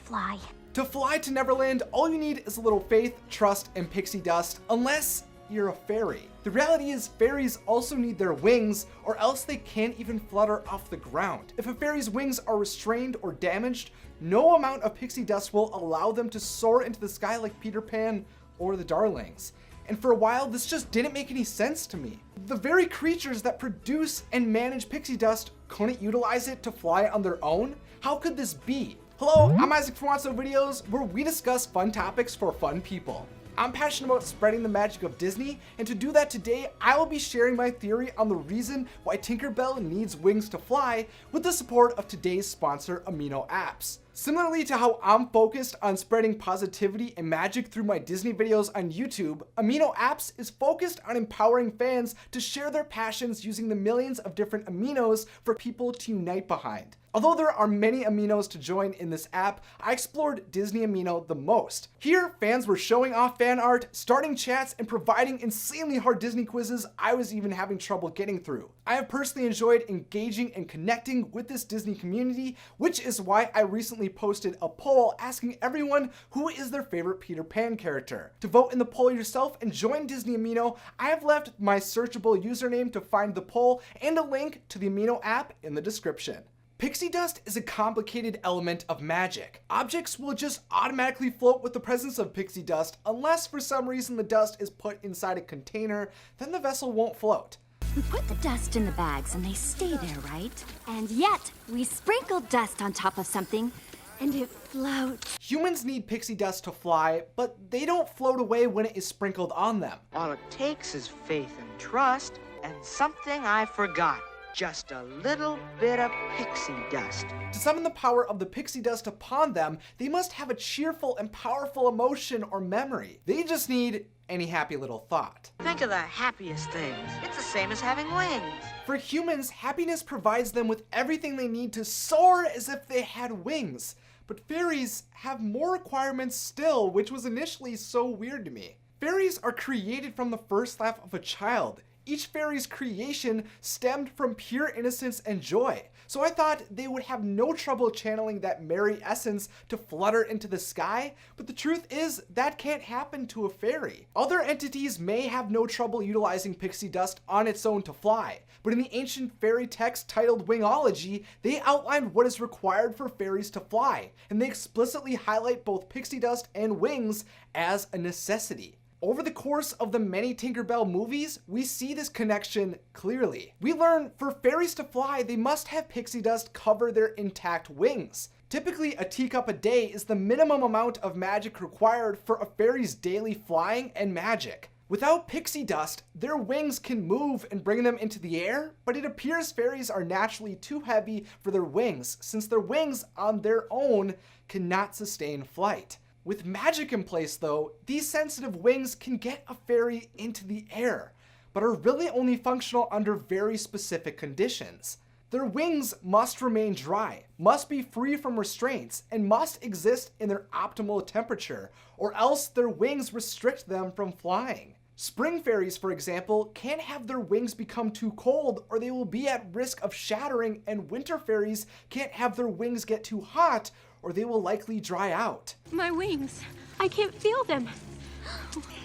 fly. To fly to Neverland, all you need is a little faith, trust, and pixie dust, unless you're a fairy. The reality is fairies also need their wings, or else they can't even flutter off the ground. If a fairy's wings are restrained or damaged, no amount of pixie dust will allow them to soar into the sky like Peter Pan or the Darlings. And for a while, this just didn't make any sense to me. The very creatures that produce and manage pixie dust couldn't utilize it to fly on their own? How could this be? Hello, I'm Isaac from Wotso Videos, where we discuss fun topics for fun people. I'm passionate about spreading the magic of Disney, and to do that today, I will be sharing my theory on the reason why Tinkerbell needs wings to fly with the support of today's sponsor, Amino Apps. Similarly to how I'm focused on spreading positivity and magic through my Disney videos on YouTube, Amino Apps is focused on empowering fans to share their passions using the millions of different aminos for people to unite behind. Although there are many aminos to join in this app, I explored Disney Amino the most. Here, fans were showing off fan art, starting chats, and providing insanely hard Disney quizzes I was even having trouble getting through. I have personally enjoyed engaging and connecting with this Disney community, which is why I recently posted a poll asking everyone who is their favorite Peter Pan character. To vote in the poll yourself and join Disney Amino, I have left my searchable username to find the poll and a link to the Amino app in the description. Pixie dust is a complicated element of magic. Objects will just automatically float with the presence of pixie dust unless for some reason the dust is put inside a container, then the vessel won't float. We put the dust in the bags and they stay there, right? And yet, we sprinkle dust on top of something and it floats. Humans need pixie dust to fly, but they don't float away when it is sprinkled on them. All it takes is faith and trust and something I forgot. Just a little bit of pixie dust. To summon the power of the pixie dust upon them, they must have a cheerful and powerful emotion or memory. They just need any happy little thought. Think of the happiest things. It's the same as having wings. For humans, happiness provides them with everything they need to soar as if they had wings. But fairies have more requirements still, which was initially so weird to me. Fairies are created from the first laugh of a child. Each fairy's creation stemmed from pure innocence and joy, so I thought they would have no trouble channeling that merry essence to flutter into the sky, but the truth is that can't happen to a fairy. Other entities may have no trouble utilizing pixie dust on its own to fly, but in the ancient fairy text titled Wingology, they outlined what is required for fairies to fly, and they explicitly highlight both pixie dust and wings as a necessity. Over the course of the many Tinkerbell movies, we see this connection clearly. We learn for fairies to fly, they must have pixie dust cover their intact wings. Typically, a teacup a day is the minimum amount of magic required for a fairy's daily flying and magic. Without pixie dust, their wings can move and bring them into the air, but it appears fairies are naturally too heavy for their wings, since their wings on their own cannot sustain flight. With magic in place though, these sensitive wings can get a fairy into the air, but are really only functional under very specific conditions. Their wings must remain dry, must be free from restraints, and must exist in their optimal temperature, or else their wings restrict them from flying. Spring fairies, for example, can't have their wings become too cold or they will be at risk of shattering, and winter fairies can't have their wings get too hot or they will likely dry out. My wings, I can't feel them.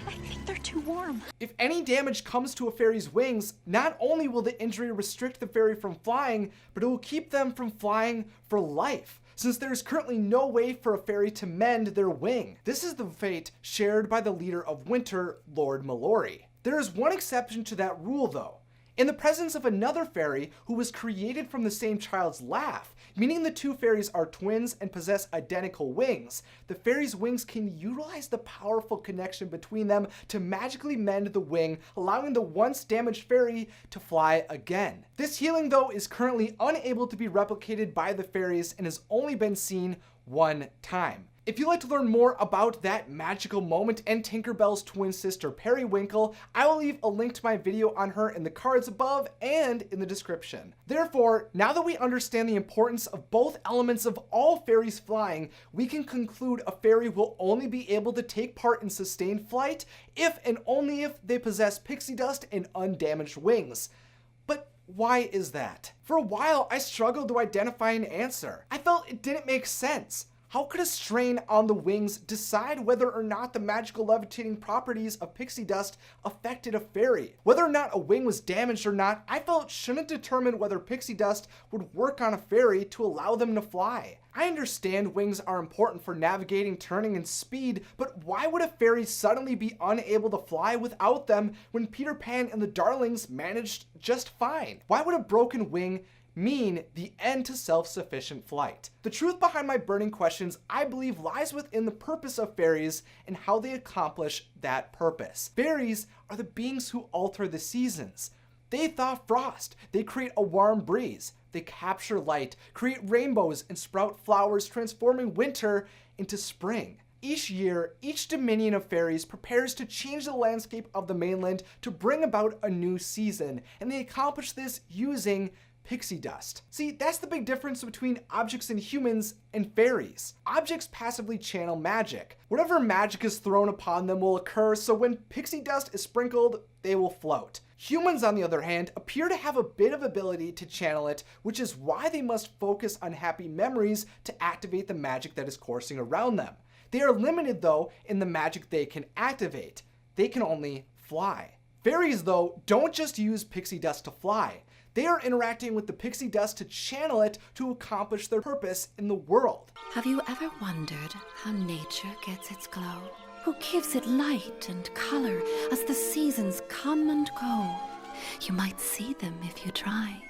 I think they're too warm. If any damage comes to a fairy's wings, not only will the injury restrict the fairy from flying, but it will keep them from flying for life, since there is currently no way for a fairy to mend their wing. This is the fate shared by the leader of winter, Lord Mallory. There is one exception to that rule though. In the presence of another fairy who was created from the same child's laugh, meaning the two fairies are twins and possess identical wings, the fairy's wings can utilize the powerful connection between them to magically mend the wing, allowing the once damaged fairy to fly again. This healing though is currently unable to be replicated by the fairies and has only been seen one time. If you'd like to learn more about that magical moment and Tinkerbell's twin sister Periwinkle, I will leave a link to my video on her in the cards above and in the description. Therefore, now that we understand the importance of both elements of all fairies flying, we can conclude a fairy will only be able to take part in sustained flight if and only if they possess pixie dust and undamaged wings. But why is that? For a while, I struggled to identify an answer. I felt it didn't make sense. How could a strain on the wings decide whether or not the magical levitating properties of pixie dust affected a fairy? Whether or not a wing was damaged or not, I felt shouldn't determine whether pixie dust would work on a fairy to allow them to fly. I understand wings are important for navigating, turning, and speed, but why would a fairy suddenly be unable to fly without them when Peter Pan and the Darlings managed just fine? Why would a broken wing mean the end to self-sufficient flight? The truth behind my burning questions, I believe, lies within the purpose of fairies and how they accomplish that purpose. Fairies are the beings who alter the seasons. They thaw frost, they create a warm breeze, they capture light, create rainbows, and sprout flowers, transforming winter into spring. Each year, each dominion of fairies prepares to change the landscape of the mainland to bring about a new season, and they accomplish this using pixie dust. See, that's the big difference between objects and humans and fairies. Objects passively channel magic. Whatever magic is thrown upon them will occur, so when pixie dust is sprinkled, they will float. Humans, on the other hand, appear to have a bit of ability to channel it, which is why they must focus on happy memories to activate the magic that is coursing around them. They are limited, though, in the magic they can activate. They can only fly. Fairies, though, don't just use pixie dust to fly. They are interacting with the pixie dust to channel it to accomplish their purpose in the world. Have you ever wondered how nature gets its glow? Who gives it light and color as the seasons come and go? You might see them if you try.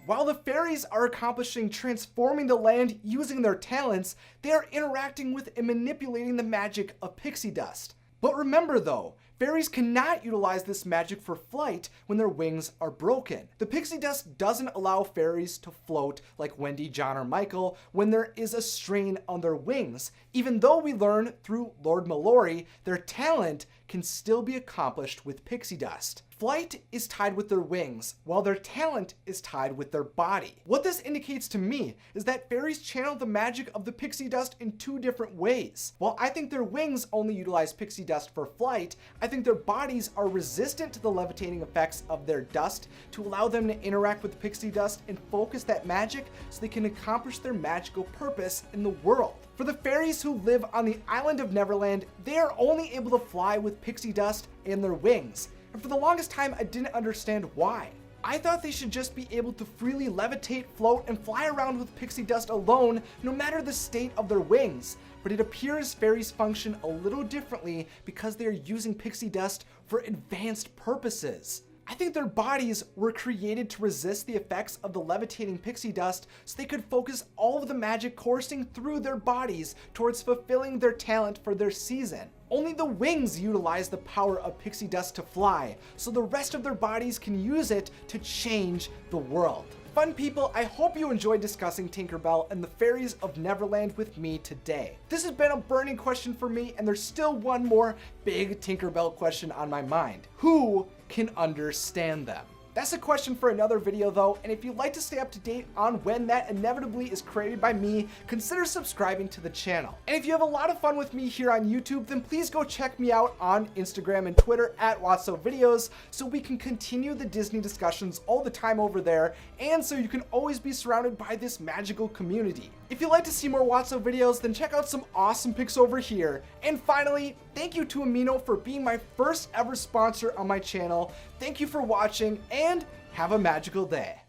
While the fairies are accomplishing transforming the land using their talents, they are interacting with and manipulating the magic of pixie dust. But remember though, fairies cannot utilize this magic for flight when their wings are broken. The pixie dust doesn't allow fairies to float like Wendy, John, or Michael when there is a strain on their wings, even though we learn through Lord Mallory their talent can still be accomplished with pixie dust. Flight is tied with their wings, while their talent is tied with their body. What this indicates to me is that fairies channel the magic of the pixie dust in two different ways. While I think their wings only utilize pixie dust for flight, I think their bodies are resistant to the levitating effects of their dust to allow them to interact with pixie dust and focus that magic so they can accomplish their magical purpose in the world. For the fairies who live on the island of Neverland, they are only able to fly with pixie dust and their wings. And for the longest time, I didn't understand why. I thought they should just be able to freely levitate, float, and fly around with pixie dust alone, no matter the state of their wings. But it appears fairies function a little differently because they are using pixie dust for advanced purposes. I think their bodies were created to resist the effects of the levitating pixie dust so they could focus all of the magic coursing through their bodies towards fulfilling their talent for their season. Only the wings utilize the power of pixie dust to fly, so the rest of their bodies can use it to change the world. Fun people, I hope you enjoyed discussing Tinkerbell and the fairies of Neverland with me today. This has been a burning question for me, and there's still one more big Tinkerbell question on my mind. Who can understand them? That's a question for another video though, and if you'd like to stay up to date on when that inevitably is created by me, consider subscribing to the channel. And if you have a lot of fun with me here on YouTube, then please go check me out on Instagram and Twitter at Wotso Videos so we can continue the Disney discussions all the time over there, and so you can always be surrounded by this magical community. If you'd like to see more Wotso videos, then check out some awesome pics over here. And finally, thank you to Amino for being my first ever sponsor on my channel. Thank you for watching, and have a magical day.